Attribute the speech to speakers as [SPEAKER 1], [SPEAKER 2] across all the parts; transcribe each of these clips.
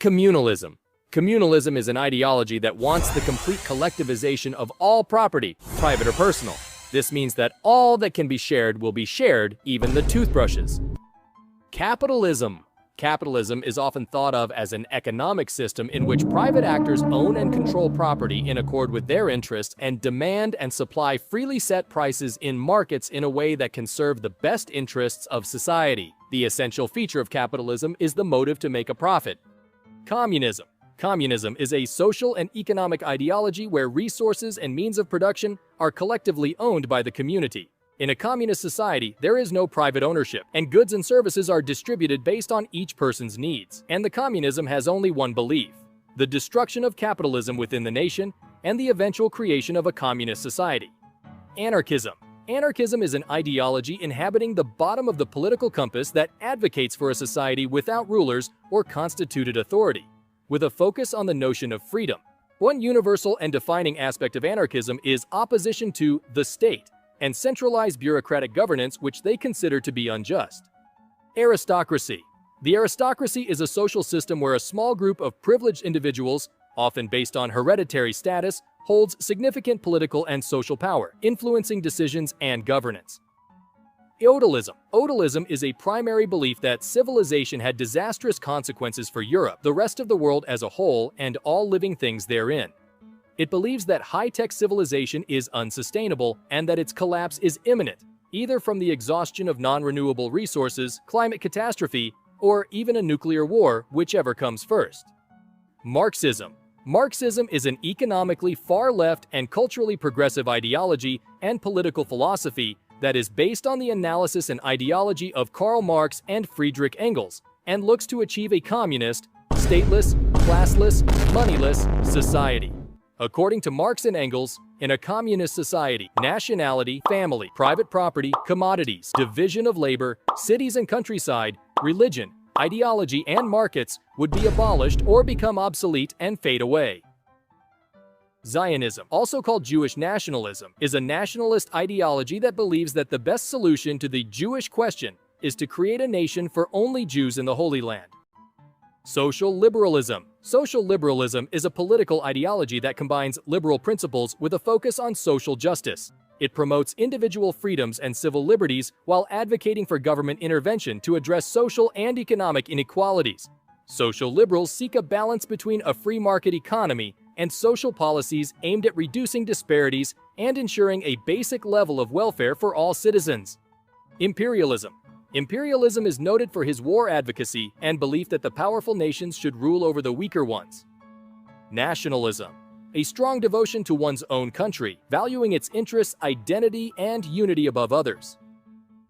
[SPEAKER 1] Communalism. Communalism is an ideology that wants the complete collectivization of all property, private or personal. This means that all that can be shared will be shared, even the toothbrushes. Capitalism. Capitalism is often thought of as an economic system in which private actors own and control property in accord with their interests and demand and supply freely set prices in markets in a way that can serve the best interests of society. The essential feature of capitalism is the motive to make a profit. Communism. Communism is a social and economic ideology where resources and means of production are collectively owned by the community. In a communist society, there is no private ownership, and goods and services are distributed based on each person's needs. And the communism has only one belief: the destruction of capitalism within the nation and the eventual creation of a communist society. Anarchism. Anarchism is an ideology inhabiting the bottom of the political compass that advocates for a society without rulers or constituted authority, with a focus on the notion of freedom. One universal and defining aspect of anarchism is opposition to the state and centralized bureaucratic governance, which they consider to be unjust. Aristocracy. The aristocracy is a social system where a small group of privileged individuals, often based on hereditary status, holds significant political and social power, influencing decisions and governance. Odalism. Odalism is a primary belief that civilization had disastrous consequences for Europe, the rest of the world as a whole, and all living things therein. It believes that high-tech civilization is unsustainable and that its collapse is imminent, either from the exhaustion of non-renewable resources, climate catastrophe, or even a nuclear war, whichever comes first. Marxism. Marxism is an economically far-left and culturally progressive ideology and political philosophy that is based on the analysis and ideology of Karl Marx and Friedrich Engels, and looks to achieve a communist, stateless, classless, moneyless society. According to Marx and Engels, in a communist society, nationality, family, private property, commodities, division of labor, cities and countryside, religion, ideology, and markets would be abolished or become obsolete and fade away. Zionism, also called Jewish nationalism, is a nationalist ideology that believes that the best solution to the Jewish question is to create a nation for only Jews in the Holy Land. Social liberalism. Social liberalism is a political ideology that combines liberal principles with a focus on social justice. It promotes individual freedoms and civil liberties while advocating for government intervention to address social and economic inequalities. Social liberals seek a balance between a free market economy and social policies aimed at reducing disparities and ensuring a basic level of welfare for all citizens. Imperialism. Imperialism is noted for his war advocacy and belief that the powerful nations should rule over the weaker ones. Nationalism. A strong devotion to one's own country, valuing its interests, identity, and unity above others.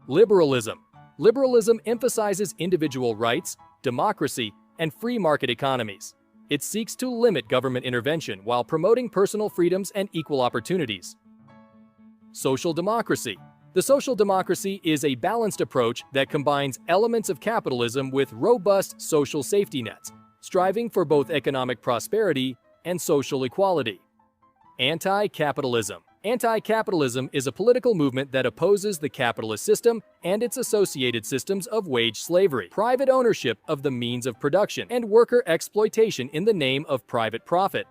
[SPEAKER 1] Liberalism. Liberalism emphasizes individual rights, democracy, and free market economies. It seeks to limit government intervention while promoting personal freedoms and equal opportunities. Social democracy. The social democracy is a balanced approach that combines elements of capitalism with robust social safety nets, striving for both economic prosperity and social equality. Anti-capitalism. Anti-capitalism is a political movement that opposes the capitalist system and its associated systems of wage slavery, private ownership of the means of production, and worker exploitation in the name of private profit.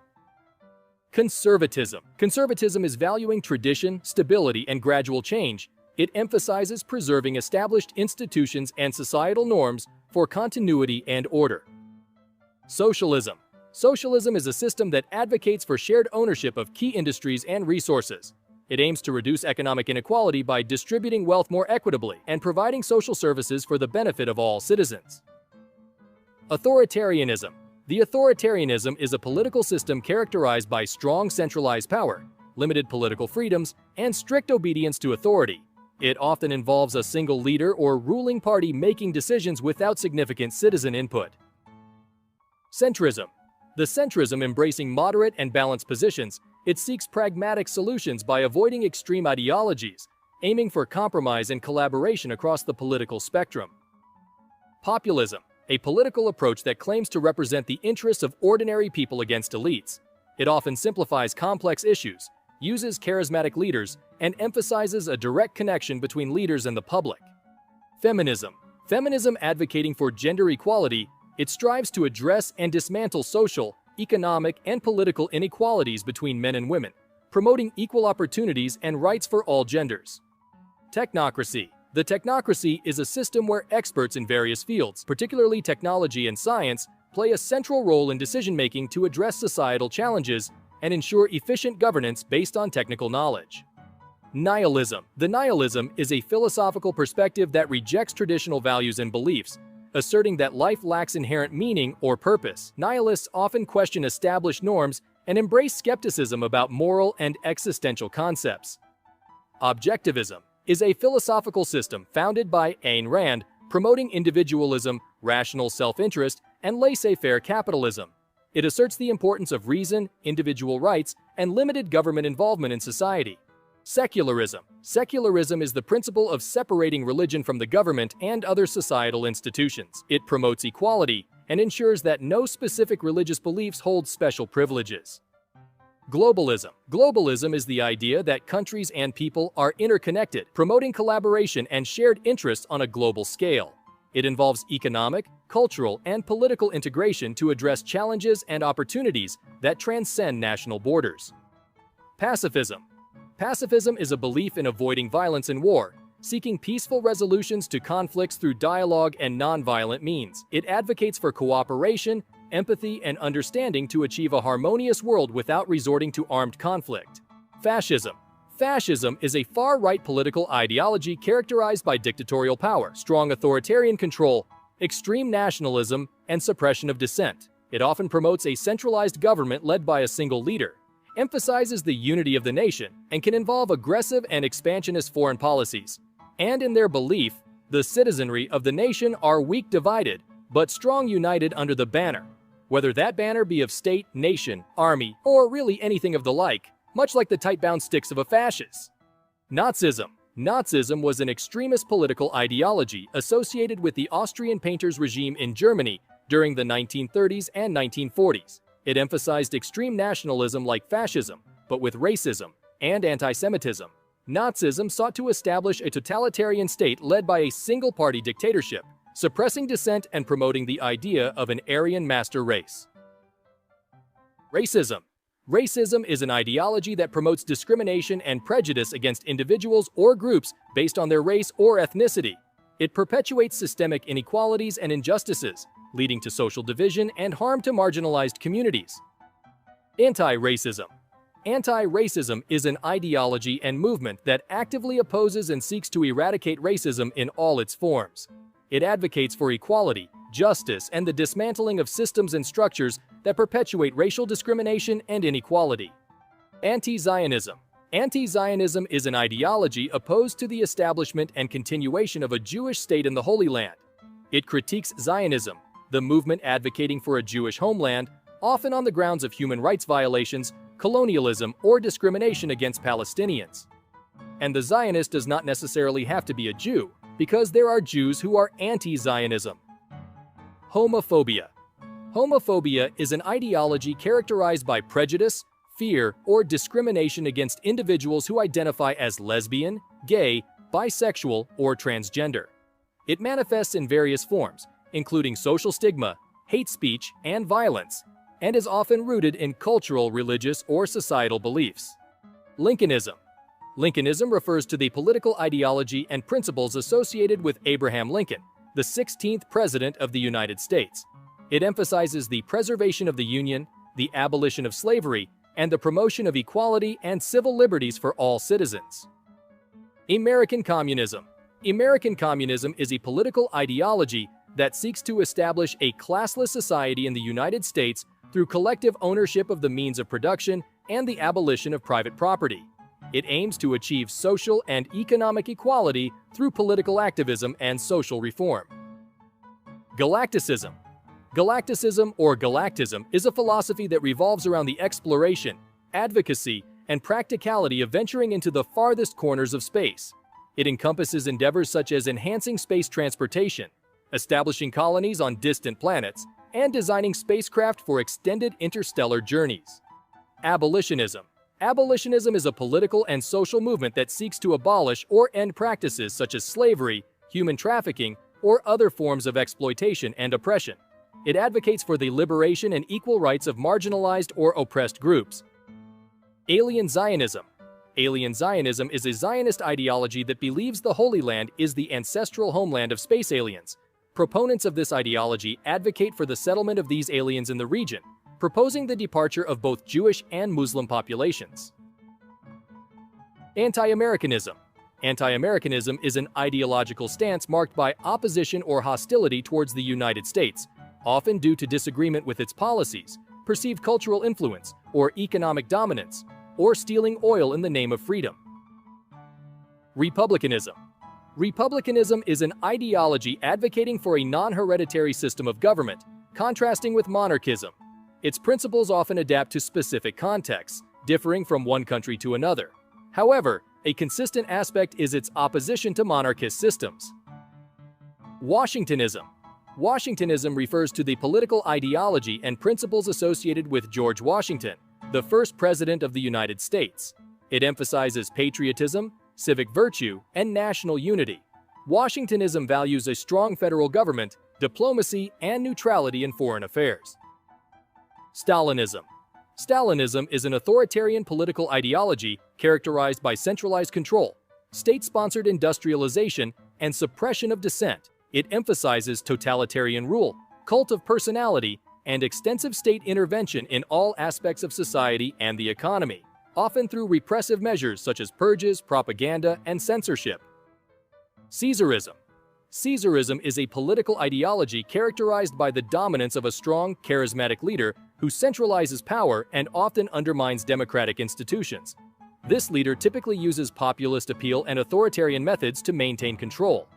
[SPEAKER 1] Conservatism. Conservatism is valuing tradition, stability, and gradual change. It emphasizes preserving established institutions and societal norms for continuity and order. Socialism. Socialism is a system that advocates for shared ownership of key industries and resources. It aims to reduce economic inequality by distributing wealth more equitably and providing social services for the benefit of all citizens. Authoritarianism. The authoritarianism is a political system characterized by strong centralized power, limited political freedoms, and strict obedience to authority. It often involves a single leader or ruling party making decisions without significant citizen input. Centrism. The centrism embracing moderate and balanced positions, it seeks pragmatic solutions by avoiding extreme ideologies, aiming for compromise and collaboration across the political spectrum. Populism. A political approach that claims to represent the interests of ordinary people against elites. It often simplifies complex issues, uses charismatic leaders, and emphasizes a direct connection between leaders and the public. Feminism. Feminism advocating for gender equality, It strives to address and dismantle social, economic, and political inequalities between men and women, promoting equal opportunities and rights for all genders. Technocracy. The technocracy is a system where experts in various fields, particularly technology and science, play a central role in decision-making to address societal challenges and ensure efficient governance based on technical knowledge. Nihilism. The nihilism is a philosophical perspective that rejects traditional values and beliefs, asserting that life lacks inherent meaning or purpose. Nihilists often question established norms and embrace skepticism about moral and existential concepts. Objectivism is a philosophical system founded by Ayn Rand, promoting individualism, rational self-interest, and laissez-faire capitalism. It asserts the importance of reason, individual rights, and limited government involvement in society. Secularism. Secularism is the principle of separating religion from the government and other societal institutions. It promotes equality and ensures that no specific religious beliefs hold special privileges. Globalism. Globalism is the idea that countries and people are interconnected, promoting collaboration and shared interests on a global scale. It involves economic, cultural, and political integration to address challenges and opportunities that transcend national borders. Pacifism. Pacifism is a belief in avoiding violence and war, seeking peaceful resolutions to conflicts through dialogue and nonviolent means. It advocates for cooperation, empathy, and understanding to achieve a harmonious world without resorting to armed conflict. Fascism. Fascism is a far-right political ideology characterized by dictatorial power, strong authoritarian control, extreme nationalism, and suppression of dissent. It often promotes a centralized government led by a single leader, emphasizes the unity of the nation, and can involve aggressive and expansionist foreign policies. And in their belief, the citizenry of the nation are weak divided, but strong united under the banner, whether that banner be of state, nation, army, or really anything of the like, much like the tight-bound sticks of a fascist. Nazism. Nazism was an extremist political ideology associated with the Austrian painters' regime in Germany during the 1930s and 1940s. It emphasized extreme nationalism like fascism, but with racism and anti-Semitism. Nazism sought to establish a totalitarian state led by a single-party dictatorship, suppressing dissent and promoting the idea of an Aryan master race. Racism. Racism is an ideology that promotes discrimination and prejudice against individuals or groups based on their race or ethnicity. It perpetuates systemic inequalities and injustices, leading to social division and harm to marginalized communities. Anti-racism. Anti-racism is an ideology and movement that actively opposes and seeks to eradicate racism in all its forms. It advocates for equality, justice, and the dismantling of systems and structures that perpetuate racial discrimination and inequality. Anti-Zionism. Anti-Zionism is an ideology opposed to the establishment and continuation of a Jewish state in the Holy Land. It critiques Zionism, the movement advocating for a Jewish homeland, often on the grounds of human rights violations, colonialism, or discrimination against Palestinians. And the Zionist does not necessarily have to be a Jew, because there are Jews who are anti-Zionism. Homophobia. Homophobia is an ideology characterized by prejudice, fear, or discrimination against individuals who identify as lesbian, gay, bisexual, or transgender. It manifests in various forms, including social stigma, hate speech, and violence, and is often rooted in cultural, religious, or societal beliefs. Lincolnism. Lincolnism refers to the political ideology and principles associated with Abraham Lincoln, the 16th President of the United States. It emphasizes the preservation of the Union, the abolition of slavery, and the promotion of equality and civil liberties for all citizens. American Communism. American Communism is a political ideology that seeks to establish a classless society in the United States through collective ownership of the means of production and the abolition of private property. It aims to achieve social and economic equality through political activism and social reform. Galacticism. Galacticism or Galactism is a philosophy that revolves around the exploration, advocacy, and practicality of venturing into the farthest corners of space. It encompasses endeavors such as enhancing space transportation, establishing colonies on distant planets, and designing spacecraft for extended interstellar journeys. Abolitionism. Abolitionism is a political and social movement that seeks to abolish or end practices such as slavery, human trafficking, or other forms of exploitation and oppression. It advocates for the liberation and equal rights of marginalized or oppressed groups. Alien Zionism. Alien Zionism is a Zionist ideology that believes the Holy Land is the ancestral homeland of space aliens. Proponents of this ideology advocate for the settlement of these aliens in the region, proposing the departure of both Jewish and Muslim populations. Anti-Americanism. Anti-Americanism is an ideological stance marked by opposition or hostility towards the United States, often due to disagreement with its policies, perceived cultural influence, or economic dominance, or stealing oil in the name of freedom. Republicanism. Republicanism is an ideology advocating for a non-hereditary system of government, contrasting with monarchism. Its principles often adapt to specific contexts, differing from one country to another. However, a consistent aspect is its opposition to monarchist systems. Washingtonism. Washingtonism refers to the political ideology and principles associated with George Washington, the first president of the United States. It emphasizes patriotism, civic virtue, and national unity. Washingtonism values a strong federal government, diplomacy, and neutrality in foreign affairs. Stalinism. Stalinism is an authoritarian political ideology characterized by centralized control, state-sponsored industrialization, and suppression of dissent. It emphasizes totalitarian rule, cult of personality, and extensive state intervention in all aspects of society and the economy, often through repressive measures such as purges, propaganda, and censorship. Caesarism. Caesarism is a political ideology characterized by the dominance of a strong, charismatic leader who centralizes power and often undermines democratic institutions. This leader typically uses populist appeal and authoritarian methods to maintain control.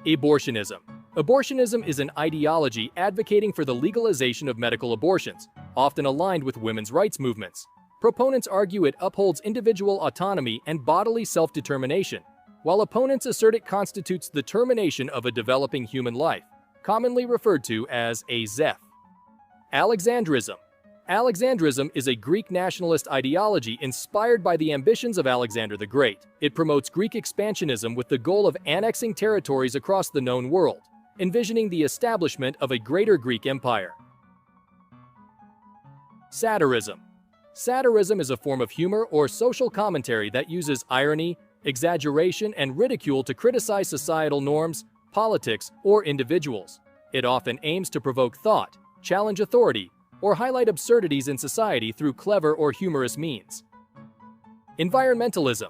[SPEAKER 1] Abortionism. Abortionism is an ideology advocating for the legalization of medical abortions, often aligned with women's rights movements. Proponents argue it upholds individual autonomy and bodily self-determination, while opponents assert it constitutes the termination of a developing human life, commonly referred to as a zeph. Alexandrism. Alexandrism is a Greek nationalist ideology inspired by the ambitions of Alexander the Great. It promotes Greek expansionism with the goal of annexing territories across the known world, envisioning the establishment of a greater Greek empire. Satirism. Satirism is a form of humor or social commentary that uses irony, exaggeration, and ridicule to criticize societal norms, politics, or individuals. It often aims to provoke thought, challenge authority, or highlight absurdities in society through clever or humorous means. Environmentalism.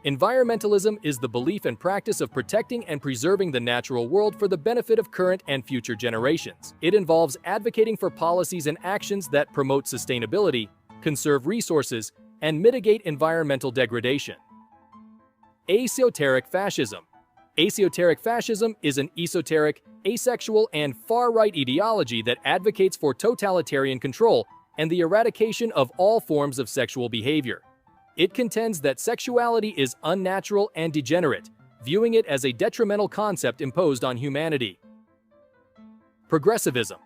[SPEAKER 1] Environmentalism is the belief and practice of protecting and preserving the natural world for the benefit of current and future generations. It involves advocating for policies and actions that promote sustainability, conserve resources, and mitigate environmental degradation. Esoteric fascism. Esoteric fascism is an esoteric, asexual, and far-right ideology that advocates for totalitarian control and the eradication of all forms of sexual behavior. It contends that sexuality is unnatural and degenerate, viewing it as a detrimental concept imposed on humanity. Progressivism.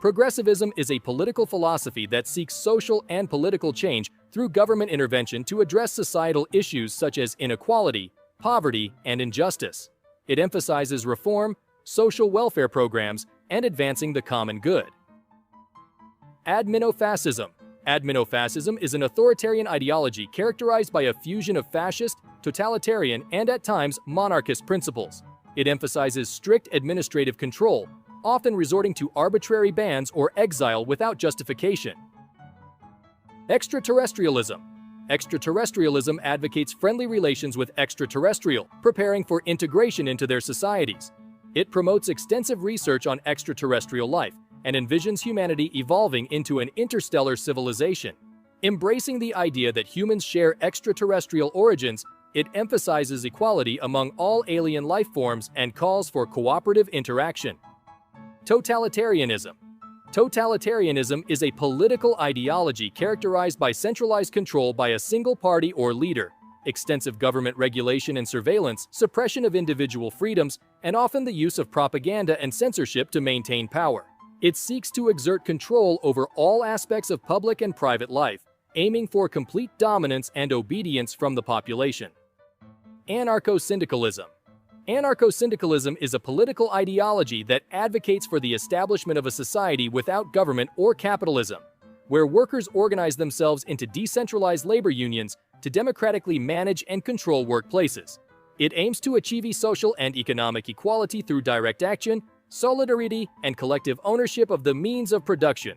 [SPEAKER 1] Progressivism is a political philosophy that seeks social and political change through government intervention to address societal issues such as inequality, poverty, and injustice. It emphasizes reform, social welfare programs, and advancing the common good. Adminofascism. Adminofascism is an authoritarian ideology characterized by a fusion of fascist, totalitarian, and at times monarchist principles. It emphasizes strict administrative control, often resorting to arbitrary bans or exile without justification. Extraterrestrialism. Extraterrestrialism advocates friendly relations with extraterrestrial, preparing for integration into their societies. It promotes extensive research on extraterrestrial life and envisions humanity evolving into an interstellar civilization. Embracing the idea that humans share extraterrestrial origins, it emphasizes equality among all alien life forms and calls for cooperative interaction. Totalitarianism. Totalitarianism is a political ideology characterized by centralized control by a single party or leader, extensive government regulation and surveillance, suppression of individual freedoms, and often the use of propaganda and censorship to maintain power. It seeks to exert control over all aspects of public and private life, aiming for complete dominance and obedience from the population. Anarcho-syndicalism. Anarcho-syndicalism is a political ideology that advocates for the establishment of a society without government or capitalism, where workers organize themselves into decentralized labor unions to democratically manage and control workplaces. It aims to achieve social and economic equality through direct action, solidarity, and collective ownership of the means of production.